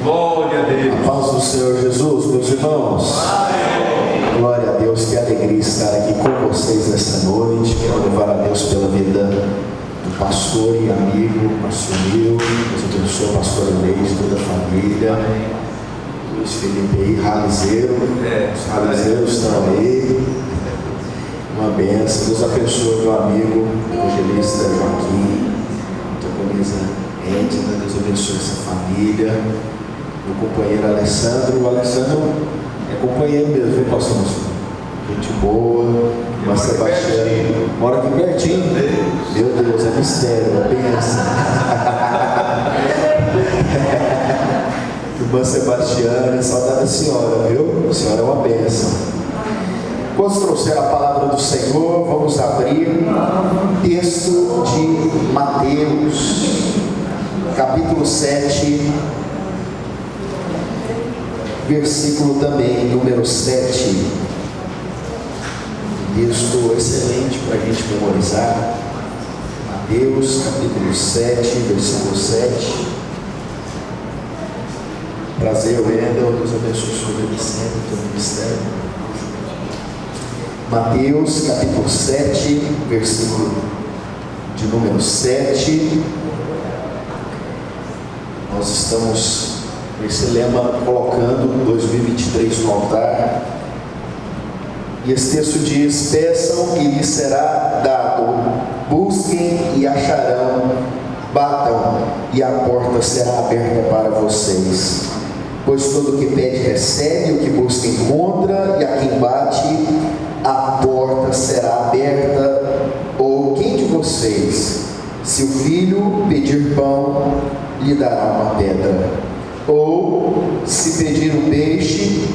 Glória a Deus. A paz do Senhor Jesus, meus irmãos. Amém. Glória a Deus, que alegria estar aqui com vocês nessa noite. Quero louvar a Deus pela vida do pastor e amigo, pastor Nil. Deus abençoe o pastor Leite, toda a família. Luiz Felipe aí, Ralizeiro. Os Ralizeiros estão aí. Uma benção. Deus abençoe meu amigo, evangelista Joaquim, diaconisa Edna. Deus abençoe essa família. Meu companheiro Alessandro. O Alessandro é companheiro mesmo, viu, pastor? Gente boa. Mas Sebastião mora aqui pertinho. Meu Deus, é mistério, é benção. Irmã Sebastiana, saudade da senhora, viu? A senhora é uma benção. Quando trouxer a palavra do Senhor, vamos abrir texto de Mateus, capítulo 7, versículo também, número 7. Texto excelente para a gente memorizar. Mateus, capítulo 7, versículo 7. Prazer, Wendel, Deus abençoe o seu ministério, o teu ministério. Mateus, capítulo 7, versículo de número 7. Nós estamos nesse lema colocando 2023 no altar. E esse texto diz: peçam e lhes será dado, busquem e acharão, batam e a porta será aberta para vocês. Pois todo o que pede recebe, o que busca encontra, e a quem bate, a porta será aberta. Ou quem de vocês, se o filho pedir pão, lhe dará uma pedra? Ou se pedir um peixe,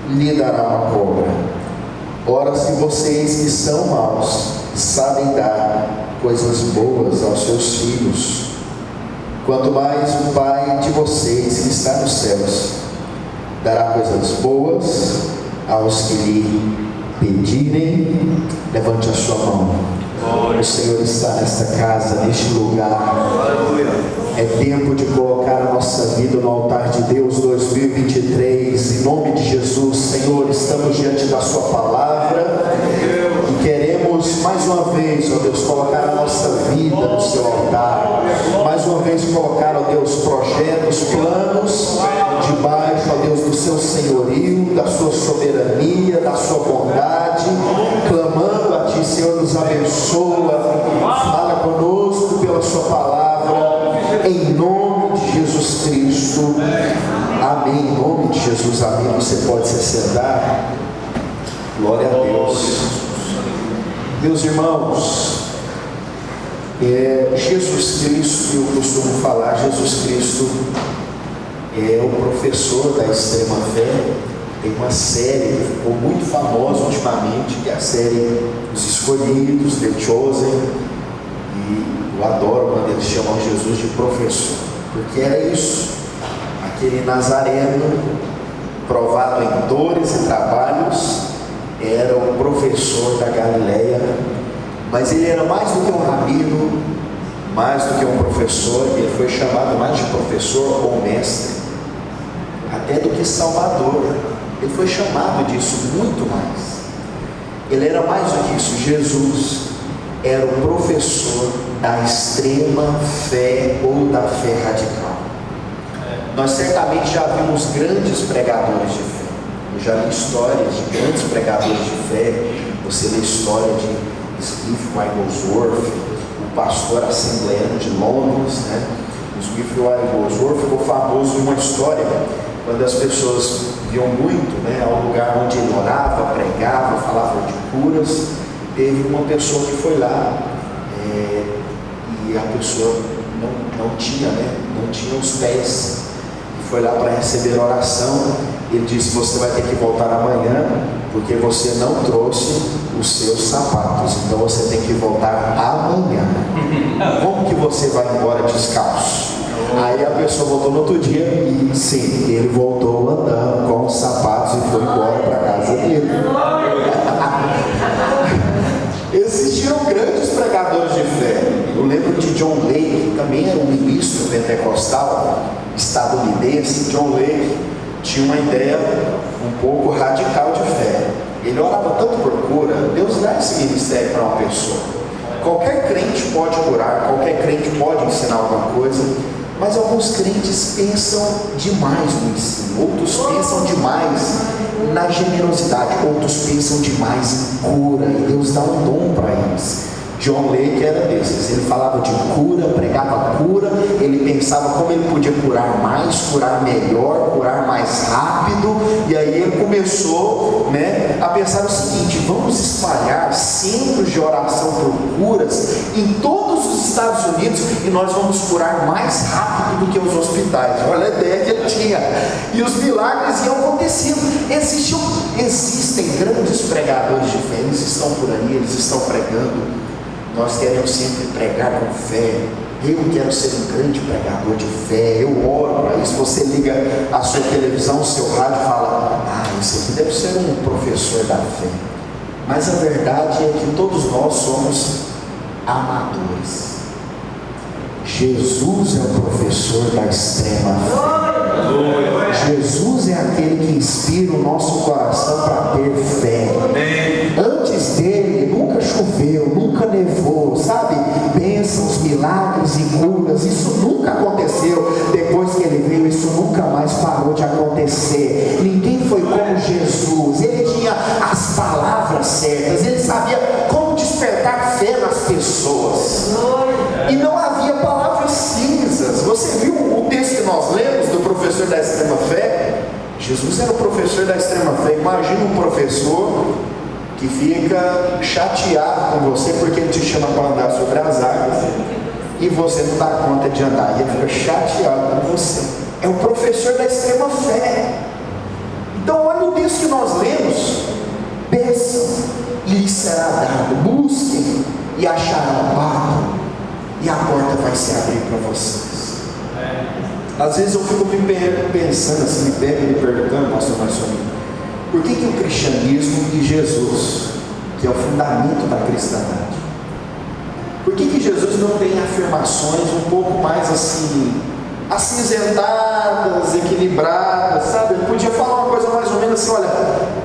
lhe dará uma cobra? Ora, se vocês que são maus sabem dar coisas boas aos seus filhos, quanto mais o Pai de vocês que está nos céus dará coisas boas aos que lhe pedirem. Levante a sua mão. O Senhor está nesta casa, neste lugar. É tempo de colocar a nossa vida no altar de Deus 2023. Em nome de Jesus, Senhor, estamos diante da sua palavra e queremos mais uma vez, ó Deus, colocar a nossa vida no seu altar. Mais uma vez colocar, ó Deus, projetos, planos debaixo, ó Deus, do seu senhorio, da sua soberania, da sua bondade, clamando a Ti, Senhor, nos abençoa, fala conosco pela sua palavra, em nome de Jesus Cristo, amém. Em nome de Jesus, amém. Você pode se sentar. Glória a Deus. Meus irmãos, Jesus Cristo, eu costumo falar, Jesus Cristo é o professor da extrema fé. Tem uma série que ficou muito famosa ultimamente, que é a série Os Escolhidos, The Chosen. E eu adoro quando eles chamam Jesus de professor, porque era isso, aquele nazareno provado em dores e trabalhos, era o professor da Galileia. Mas ele era mais do que um rabino, mais do que um professor. Ele foi chamado mais de professor ou mestre, até do que salvador. Ele foi chamado disso muito mais. Ele era mais do que isso. Jesus era o professor da extrema fé ou da fé radical. Nós certamente já vimos grandes pregadores de fé. Eu já li histórias de grandes pregadores de fé. Você lê a história de Smith Wigglesworth, o pastor assembleano de Londres, né? O Smith Wigglesworth ficou famoso em uma história, quando as pessoas iam muito, né, ao lugar onde ele orava, pregava, falava de curas. Teve uma pessoa que foi lá, e a pessoa não tinha os pés, e foi lá para receber oração. Ele disse: você vai ter que voltar amanhã, porque você não trouxe os seus sapatos, então você tem que voltar amanhã. Como que você vai embora descalço? Aí a pessoa voltou no outro dia e sim, ele voltou andando com os sapatos e foi embora para casa dele. Existiram grandes pregadores de fé. Eu lembro de John Lake, que também era um ministro pentecostal. estadunidense, John Lake, tinha uma ideia um pouco radical de fé. Ele orava tanto por cura. Deus dá esse ministério para uma pessoa. Qualquer crente pode curar, qualquer crente pode ensinar alguma coisa, mas alguns crentes pensam demais no ensino, outros pensam demais na generosidade, outros pensam demais em cura, e Deus dá um dom para eles. John Lake era desses. Ele falava de cura, pregava cura, ele pensava como ele podia curar mais, curar melhor, curar mais rápido, e aí ele começou, a pensar o seguinte: vamos espalhar centros de oração por curas em todos os Estados Unidos e nós vamos curar mais rápido do que os hospitais. Olha a ideia que ele tinha, e os milagres iam acontecendo. Existem grandes pregadores de fé, eles estão por aí, eles estão pregando. Nós queremos sempre pregar com fé. Eu quero ser um grande pregador de fé. Eu oro para isso. Você liga a sua televisão, o seu rádio e fala: esse aqui deve ser um professor da fé. Mas a verdade é que todos nós somos amadores. Jesus é o professor da extrema fé. Jesus é aquele que inspira o nosso coração para ter fé. Antes dele nunca choveu, nunca nevou, sabe? Bênçãos, milagres e curas, isso nunca aconteceu. Depois que ele veio, isso nunca mais parou de acontecer. Ninguém foi como Jesus. Ele tinha as palavras certas, ele sabia como despertar fé nas pessoas, e não havia palavras cinzas. Você viu o texto que nós lemos do professor da extrema fé? Jesus era o professor da extrema fé. Imagina um professor que fica chateado com você porque ele te chama para andar sobre as águas e você não dá conta de andar, e ele fica chateado com você. É o professor da extrema fé. Então olha o texto que nós lemos: peçam e lhes será dado, busquem e acharão, batam e a porta vai se abrir para vocês. Às vezes eu fico pensando assim, me perguntando, pastor Marcelino, por que o cristianismo e Jesus, que é o fundamento da cristandade, por que Jesus não tem afirmações um pouco mais assim, acinzentadas, equilibradas, sabe? Ele podia falar uma coisa mais ou menos assim: olha,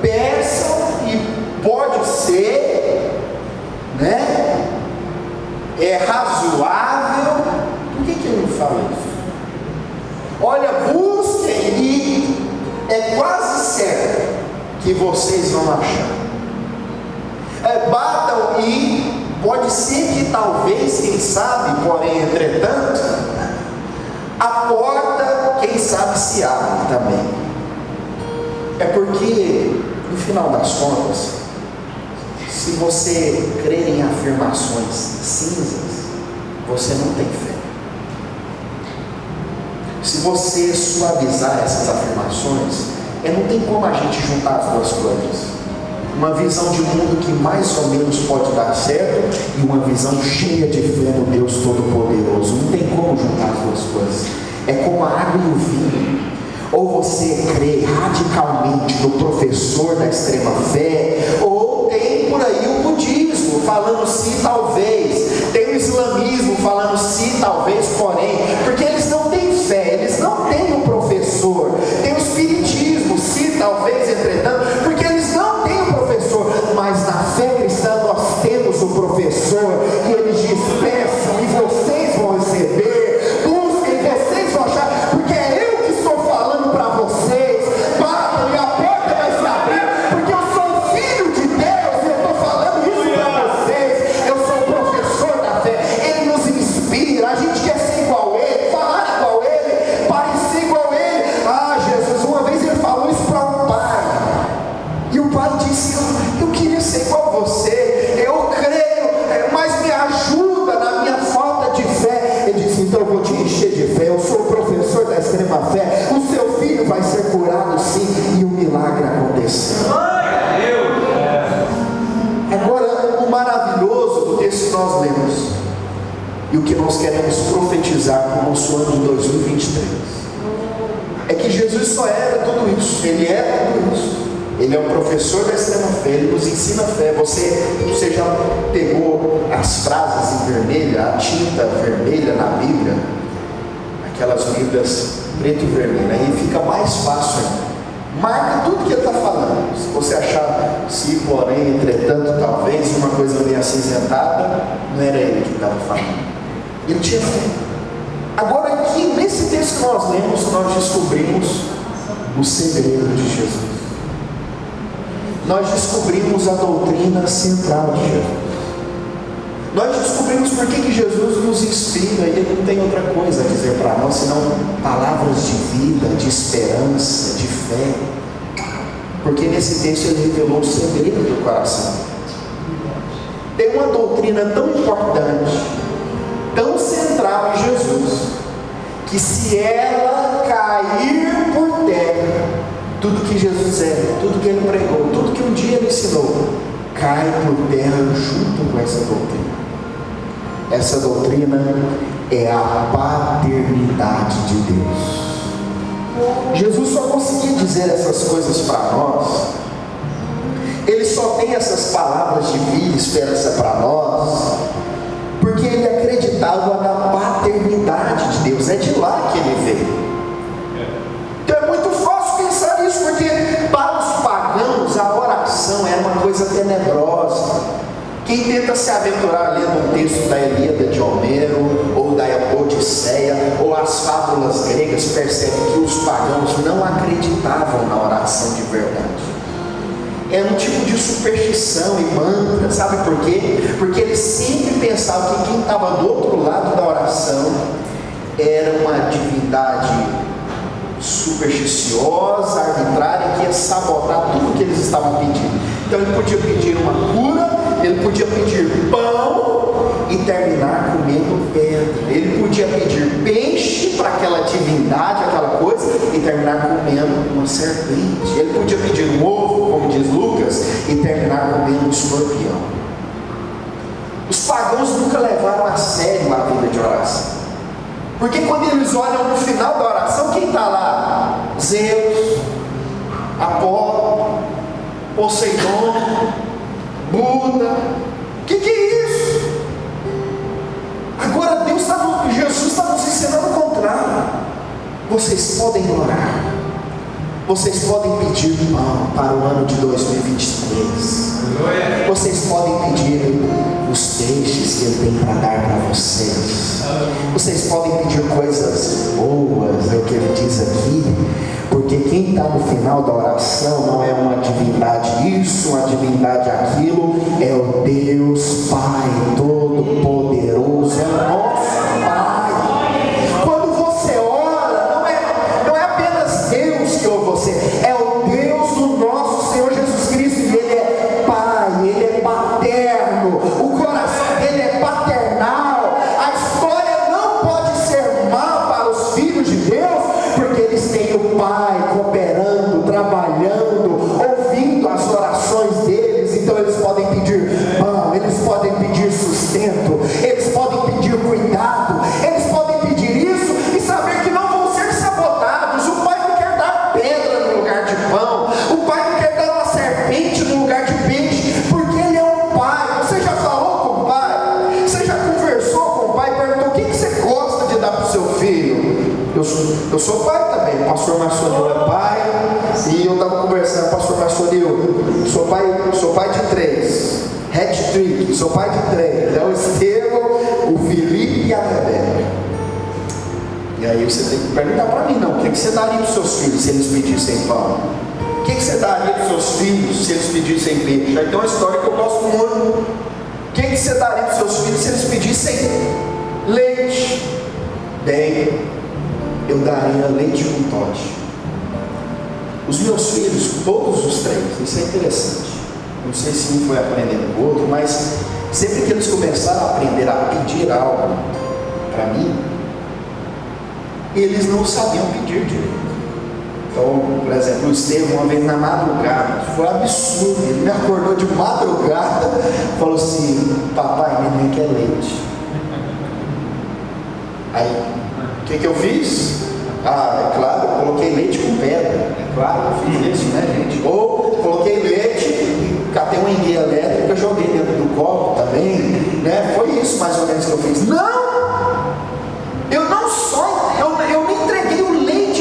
peçam e pode ser, é razoável. Por que ele não fala isso? Olha, busquem e é quase certo que vocês vão achar. Batam e pode ser que talvez, quem sabe, porém entretanto, a porta, quem sabe, se abre também. É porque, no final das contas, se você crer em afirmações cinzas, você não tem fé. Se você suavizar essas afirmações, não tem como a gente juntar as duas coisas. Uma visão de mundo que mais ou menos pode dar certo e uma visão cheia de fé no Deus Todo-Poderoso. Não tem como juntar as duas coisas. É como a água e o vinho. Ou você crê radicalmente no professor da extrema fé, ou tem por aí o budismo falando sim, talvez. Tem o islamismo falando sim, talvez, porém. Porque eles não têm fé, eles não têm um professor. Tem o espiritismo, sim, talvez, entretanto, porque eles não têm um professor. Mas na fé cristã nós temos um professor, e ele diz: peçam e vocês vão receber, busquem e vocês vão achar, porque é eu que estou falando para vocês. Batam e a porta vai se abrir, porque eu sou o filho de Deus e eu estou falando isso para vocês. Eu sou o professor da fé, ele nos inspira. A gente quer ser igual a ele, falar igual a ele, parecer igual a ele. Jesus, uma vez ele falou isso para um pai, e o pai disse: eu queria ser igual a você, eu creio, mas me ajuda na minha falta de fé. Ele disse: então eu vou te encher de fé, eu sou o professor da extrema fé, o seu filho vai ser curado sim, e o milagre aconteceu. Agora, o maravilhoso do texto que nós lemos, e o que nós queremos profetizar para o nosso ano de 2023, é que Jesus só era tudo isso. Ele é tudo isso. Ele é o professor da extrema fé, ele nos ensina fé. Você já pegou as frases em vermelho, a tinta vermelha na Bíblia, aquelas Bíblias preto e vermelho, aí fica mais fácil ainda. Marca tudo que ele está falando. Se você achar se, porém, entretanto, talvez, uma coisa meio acinzentada, não era ele que estava falando. Ele tinha fé. Agora aqui, nesse texto que nós lemos, nós descobrimos o segredo de Jesus. Nós descobrimos a doutrina central de Jesus. Nós descobrimos por que Jesus nos inspira, e Ele não tem outra coisa a dizer para nós, senão palavras de vida, de esperança, de fé. Porque nesse texto Ele revelou o segredo do coração. Tem uma doutrina tão importante, tão central em Jesus, que se ela cair por terra, tudo que Jesus é, tudo que Ele pregou, tudo que um dia Ele ensinou, cai por terra junto com essa doutrina. Essa doutrina é a paternidade de Deus. Jesus só conseguia dizer essas coisas para nós, Ele só tem essas palavras de vida e esperança para nós, porque Ele acreditava na paternidade de Deus. É de lá que Ele veio. Então é muito fácil pensar nisso, porque para os pagãos a oração era uma coisa tenebrosa. Quem tenta se aventurar lendo um texto da Ilíada de Homero, ou da Odisseia, ou as fábulas gregas, percebe que os pagãos não acreditavam na oração de verdade. É um tipo de superstição e mantra, sabe por quê? Porque eles sempre pensavam que quem estava do outro lado da oração era uma divindade supersticiosa, arbitrária, que ia sabotar tudo que eles estavam pedindo. Então ele podia pedir uma cura, ele podia pedir pão e terminar comendo pedra. Ele podia pedir peixe para aquela divindade, aquela coisa, e terminar comendo uma serpente. Ele podia pedir um ovo, como diz Lucas, e terminar comendo um escorpião. Os pagãos nunca levaram a sério a vida de oração, porque quando eles olham no final da oração, quem está lá? Zeus, Apolo, Poseidon, Buda. O que é isso? Agora Jesus está nos ensinando o contrário. Vocês podem orar, vocês podem pedir pão para o ano de 2023. Vocês podem pedir os peixes que Ele tem para dar para vocês. Vocês podem pedir coisas boas, é o que Ele diz aqui. Porque quem está no final da oração não é uma divindade isso, uma divindade aquilo, é o Deus Pai Todo-Poderoso, é o nosso Pai. Quando você ora, não é apenas Deus que ouve você, é o Deus do nosso Senhor Jesus Cristo, e Ele é Pai, Ele é paterno, o coração dele é paternal. A história não pode ser má para os filhos de Deus, porque eles têm o Pai cooperando, trabalhando, ouvindo as orações deles. Então eles podem pedir pão, eles podem pedir sustento, eles podem pedir cuidado, eles podem pedir isso e saber que não vão ser sabotados. O Pai não quer dar pedra no lugar de pão, o Pai não quer dar uma serpente no lugar de peixe, porque Ele é um Pai. Você já falou com o Pai? Você já conversou com o Pai? Perguntou: o que você gosta de dar para o seu filho? Eu sou pai também. O pastor Marçonil é pai, e eu estava conversando com o pastor Marçonil, sou pai de 3, hat-trick, sou pai de 3, é o Estevão, o Felipe e a Rebeca. E aí você tem que perguntar para mim, não, o que você daria para os seus filhos se eles pedissem pão? O que você daria para os seus filhos se eles pedissem peixe? Aí tem uma história que eu gosto muito. O que você daria para os seus filhos se eles pedissem leite? Bem, eu daria leite com Toddy. Os meus filhos, todos os 3, isso é interessante. Não sei se um foi aprendendo com o outro, mas sempre que eles começaram a aprender a pedir algo para mim, eles não sabiam pedir direito. Então, por exemplo, o Estevão, uma vez na madrugada, foi um absurdo. Ele me acordou de madrugada, falou assim: papai, minha mãe quer leite. Aí, o que eu fiz? Ah, é claro, eu coloquei leite com pedra. É claro, eu fiz isso, né, gente? Ou coloquei leite, catei uma enguia elétrica, joguei dentro do copo também, né? Foi isso mais ou menos que eu fiz. Não! Eu não entreguei o leite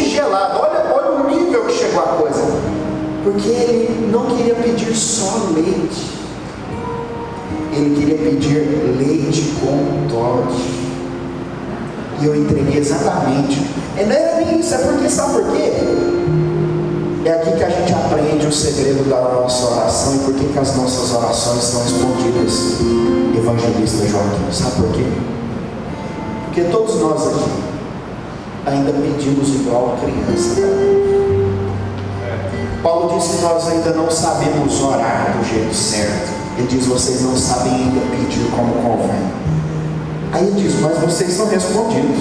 Porque ele não queria pedir só leite, ele queria pedir leite com Toddy. E eu entreguei exatamente. E não era nem isso, é porque, sabe por quê? É aqui que a gente aprende o segredo da nossa oração e por que as nossas orações são respondidas. Evangelista Joaquim, sabe por quê? Porque todos nós aqui ainda pedimos igual criança. Paulo diz que nós ainda não sabemos orar do jeito certo. Ele diz: vocês não sabem ainda pedir como convém. Aí ele diz: mas vocês são respondidos,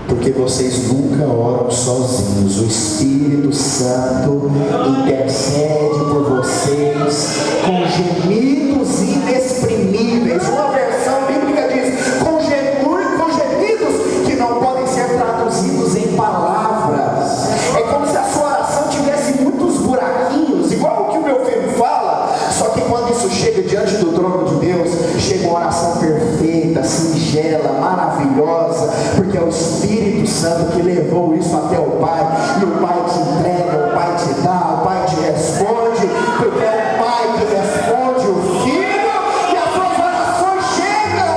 porque vocês nunca oram sozinhos. O Espírito Santo intercede por vocês com gemidos inexprimíveis. Uma versão bíblica diz: com gemidos que não podem ser traduzidos em palavras. É como se a sua oração tivesse muitos buraquinhos, igual o que o meu filho fala. Só que quando isso chega diante do trono de Deus, chega uma oração perfeita, singela, maravilhosa, porque é o Espírito Santo que levou isso até o Pai, e o Pai te entrega, o Pai te dá, o Pai te responde, porque é o Pai que responde o Filho, e as suas orações chegam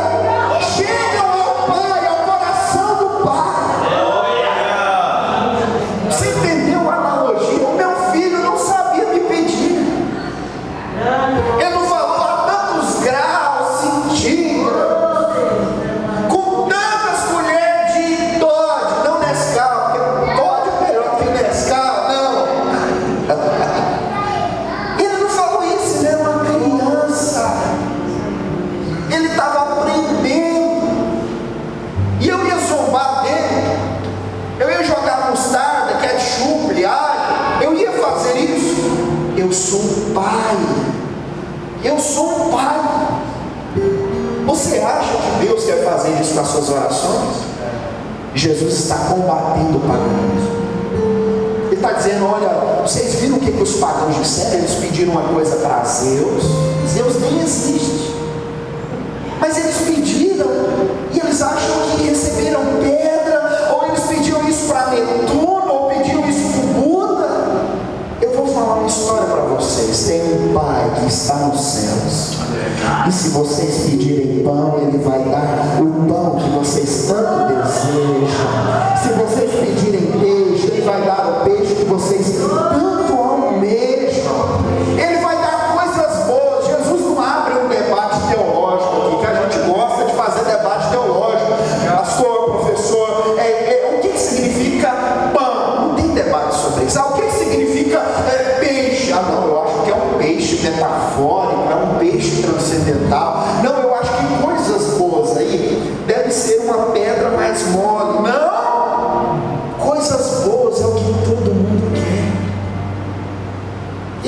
ao Pai, ao coração do Pai. Você entendeu a analogia? O meu filho não sabia me pedir, ele não falou a tantos graus, centígrados, com tantas colheres de Toddy, não Nescau, porque Toddy é melhor que Nescau, não. Ele não falou isso, ele era uma criança, ele estava aprendendo, e eu ia zombar dele, eu ia jogar mostarda, ketchup, alho, eu ia fazer isso. Eu sou um pai, eu sou um pai. Você acha que Deus quer fazer isso com as suas orações? Jesus está combatendo o paganismo. Ele está dizendo: olha, vocês viram o que os pagãos disseram? Eles pediram uma coisa para Zeus. Zeus nem existe, mas eles pediram, e eles acham que receberam pedra, ou eles pediram isso para Netuno, ou pediram isso para o Buda. Eu vou falar uma história para vocês. Tem um Pai que está nos céus, e se vocês pedirem pão, Ele vai dar o pão que vocês tanto desejam. Se vocês pedirem peixe, Ele vai dar o peixe que vocês tanto almejam. Ele vai dar coisas boas. Jesus não abre um debate teológico aqui, que a gente gosta de fazer debate teológico. Pastor, professor, o que significa pão? Não tem debate sobre isso. O que significa peixe? Não, eu acho que é um peixe metafórico, é um peixe transcendental. Não, eu acho que coisas boas aí deve ser uma pedra mais mole. Não! Coisas boas é o que todo mundo quer.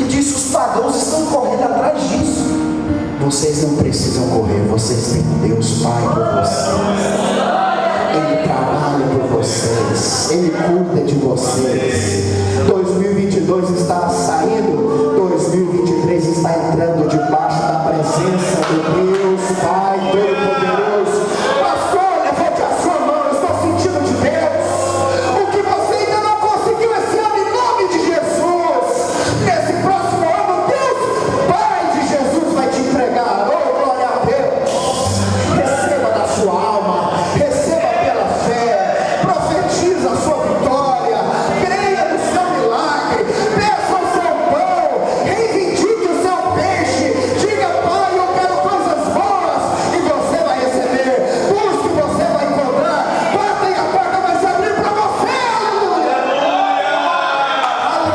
E disse: os pagãos estão correndo atrás disso. Vocês não precisam correr, vocês têm Deus Pai por vocês. Ele trabalha por vocês, Ele cuida de vocês. 2022 está saindo, 2023 está entrando debaixo da presença do Deus Pai Todo-Poderoso. Pastor, levante a sua mão, eu estou sentindo de Deus. O que você ainda não conseguiu esse ano, em nome de Jesus, nesse próximo ano, Deus Pai de Jesus vai te entregar. Oh, glória a Deus. Receba da sua alma, receba pela fé, profetiza a sua vitória, creia no seu milagre, peça o seu pão, reivindique o seu peixe, diga: Pai, eu quero coisas boas, e você vai receber. Busque, você vai encontrar. Batem, a porta vai se abrir para você. Aleluia!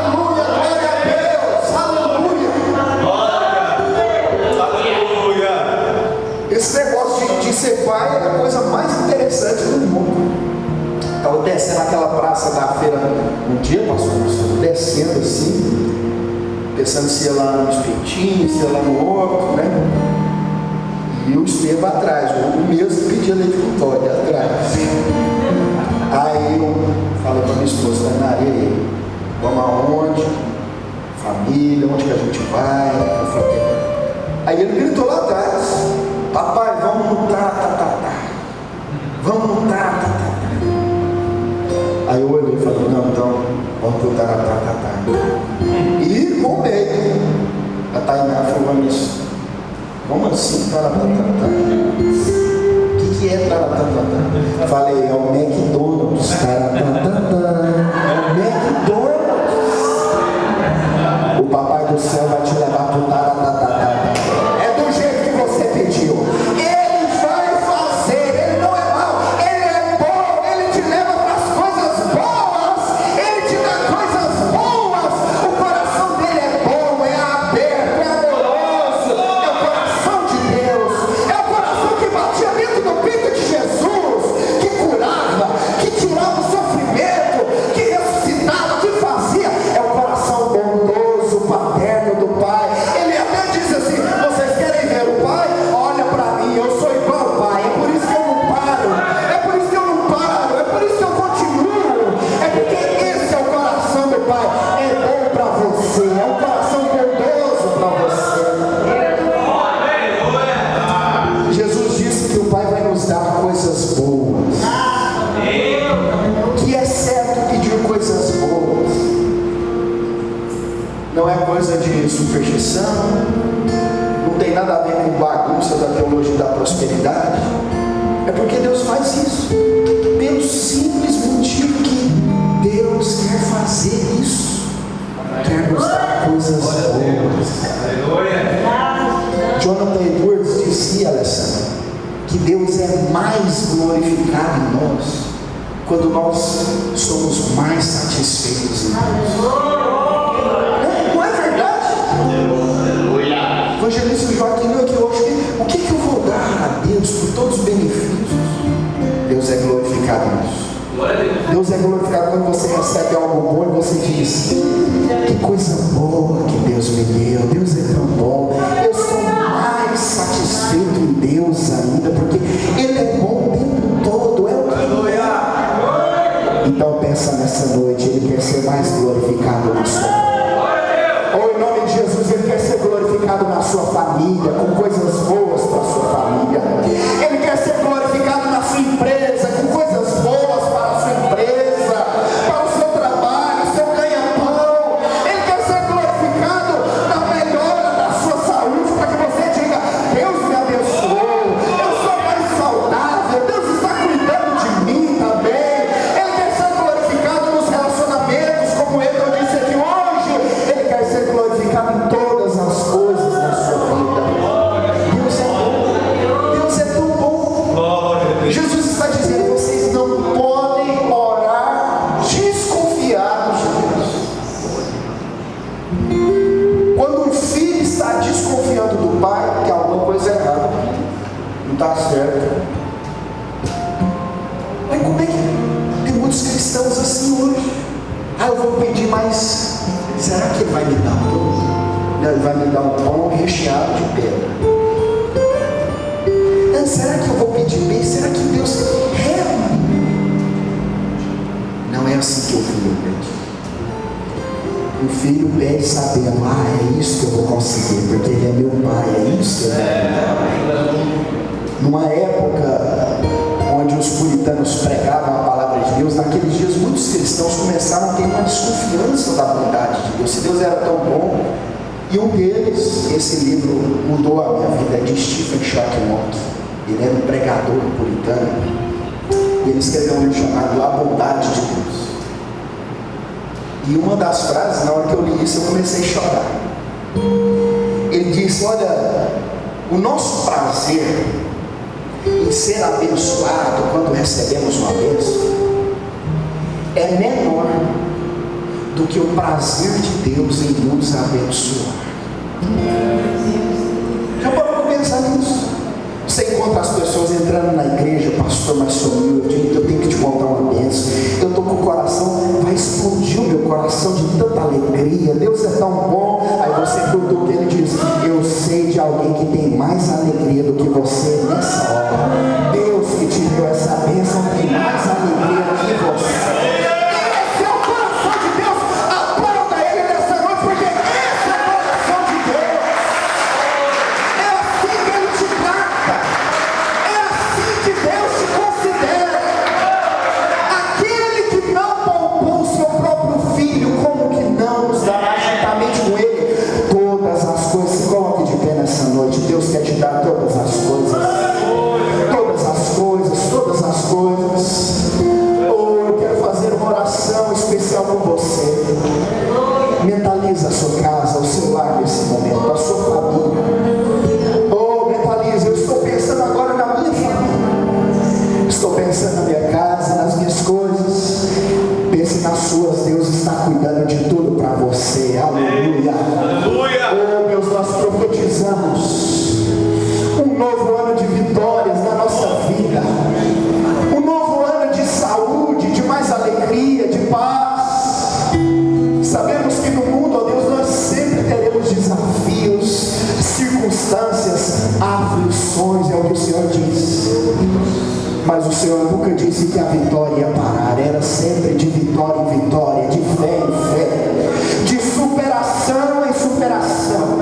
Aleluia! Glória a Deus! Aleluia! Esse negócio de ser pai é a coisa mais interessante do mundo. Estava descendo aquela praça da feira um dia, pastor, descendo assim, pensando se ia lá no espetinho, se ia lá no outro, né? E o Estevam atrás, o mesmo que pedia leite com Toddy atrás. Aí eu falei para minha esposa: Maria, vamos aonde? Família, onde que a gente vai? Eu falei: aí ele gritou lá atrás: papai, vamos no vamos no Aí eu olhei e falei: não, então, vamos pro A Tainá falou isso. Como assim, taratatá? O que é taratatá? Falei, é o McDonald's, taratatá. É o McDonald's. O papai do céu vai te levar pro taratatá. É do jeito que você pediu. Ele vai fazer, ele não é mau, ele é bom, ele te leva para as coisas boas, ele te dá coisas boas. O coração dele é bom, é aberto, é amoroso, é o coração de Deus, é o coração que batia dentro do peito de Jesus, que curava, que tirava o sofrimento, que ressuscitava, que fazia. É o coração bondoso, paterno do Pai. Ele até diz assim: vocês querem ver o Pai? Olha para mim, eu sou igual ao Pai. É por isso que eu não paro, é por isso que eu não paro, é por isso que eu continuo. É porque esse é o coração do Pai. É bom para você, é um coração bondoso para você. Jesus disse que o Pai vai nos dar coisas boas, que é certo pedir coisas boas. Não é coisa de superstição, não tem nada a ver com bagunça da teologia da prosperidade. É porque Deus faz isso pelo simples motivo que Deus quer fazer isso, quer nos dar coisas boas. Jonathan Edwards dizia, Alessandra, que Deus é mais glorificado em nós quando nós somos mais satisfeitos em Deus. Não é verdade? O evangelista Joaquim aqui hoje, o que eu vou dar a Deus por todos os benefícios? Deus é glorificado nisso. Deus é glorificado quando você recebe algo bom e você diz: que coisa boa que Deus me deu, Deus é tão bom. Eu sou mais satisfeito em Deus ainda, porque Ele é bom o tempo todo. É o que. Então pensa nessa noite, Ele quer ser mais glorificado na sua vida. Ou em nome de Jesus, Ele quer ser glorificado na sua família, com coisas boas para a sua família. Ele quer ser glorificado na sua empresa, com coisas boas para a sua empresa, para o seu trabalho, seu ganha-pão. Ele quer ser glorificado na melhora da sua saúde, para que você diga: Deus me abençoou, eu sou mais saudável, Deus está cuidando de mim também. Ele quer ser glorificado nos relacionamentos, como eu disse aqui hoje. Ele quer ser glorificado em todas as coisas da sua vida. Deus é bom, Deus é tão bom. Jesus está dizendo: vocês não podem orar desconfiados de Deus. Quando um filho está desconfiando do pai, que alguma coisa é errada, não está certo. Mas como é que tem muitos cristãos assim hoje? Eu vou pedir mais. Será que ele vai me dar um pão? Não, ele vai me dar um pão recheado de pedra. Será que eu vou pedir bem? Será que Deus não é assim que o filho pede? O filho pede sabendo: é isso que eu vou conseguir, porque Ele é meu pai, é isso que eu vou dar. Numa época onde os puritanos pregavam a palavra de Deus, naqueles dias muitos cristãos começaram a ter uma desconfiança da bondade de Deus. Se Deus era tão bom. E um deles, esse livro mudou a minha vida, é de Stephen Schwartzman. Ele era um pregador puritano, e ele escreveu um livro chamado A Bondade de Deus. E uma das frases, na hora que eu li isso, eu comecei a chorar. Ele disse: olha, o nosso prazer em ser abençoado quando recebemos uma bênção é menor do que o prazer de Deus em nos abençoar. Já parou para pensar nisso? Você encontra as pessoas entrando na igreja: pastor, mas sumiu, eu tenho que te contar uma bênção. Eu estou com o coração, vai explodir o meu coração de tanta alegria. Deus é tão bom. Aí você cutuca, ele diz: eu sei de alguém que tem mais alegria do que você nessa hora. Deus que te deu essa bênção tem mais alegria que você. Esse é o coração de Deus. Aplauda Ele nessa noite, porque esse é o coração de Deus. É assim que Ele te trata. É assim que Deus te considera. Aquele que não poupou o seu próprio filho, como que não nos dará juntamente com Ele todas as coisas? com você. Mentaliza a sua casa, o seu lar nesse momento, a sua família. Oh, mentaliza, eu estou pensando agora na minha família. Estou pensando na minha casa, nas minhas coisas. Pense nas suas, Deus está cuidando de tudo para você. Aleluia. Aleluia. Oh Deus, nós profetizamos um novo ano de vitórias na nossa vida, um novo ano de saúde, de mais alegria, de paz. Sabemos que no mundo, ó Deus, nós sempre teremos desafios, circunstâncias, aflições, é o que o Senhor diz. Mas o Senhor nunca disse que a vitória ia parar, era sempre de vitória em vitória, de fé em fé, de superação em superação.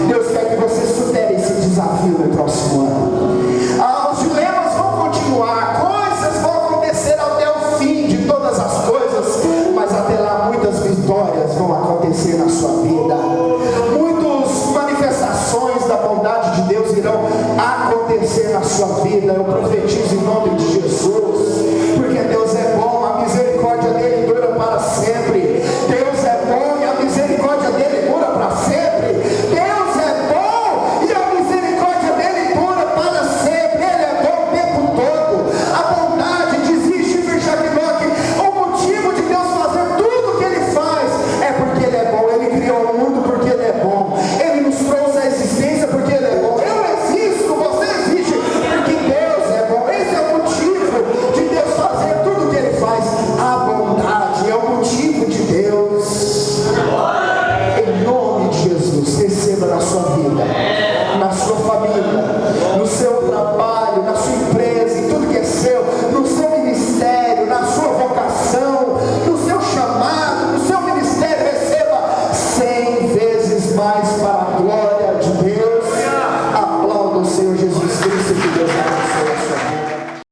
Deus quer que você supere esse desafio no próximo ano. Os dilemas vão continuar, coisas vão acontecer até o fim de todas as coisas, mas até lá muitas vitórias vão acontecer na sua vida. Muitas manifestações da bondade de Deus irão acontecer na sua vida. Eu profetizo em nome de Jesus, porque Deus é bom, a misericórdia dele dura para sempre. Deus é bom e a misericórdia dele dura para sempre. Deus é bom e a misericórdia dele dura para sempre. Ele é bom o tempo todo. A bondade, diz Stephen Shacknock, o motivo de Deus fazer tudo o que ele faz é porque ele é bom. Ele criou o mundo porque ele é bom. Ele nos trouxe a existência porque ele é bom. Eu existo, você existe porque Deus é bom. Esse é o motivo de Deus fazer tudo o que ele faz. A bondade é o motivo de Deus. Em nome de Jesus, receba na sua vida, na sua família, no seu trabalho, na sua empresa, em tudo que é seu, no seu ministério, na sua vocação, no seu chamado, no seu ministério, receba 100 vezes mais para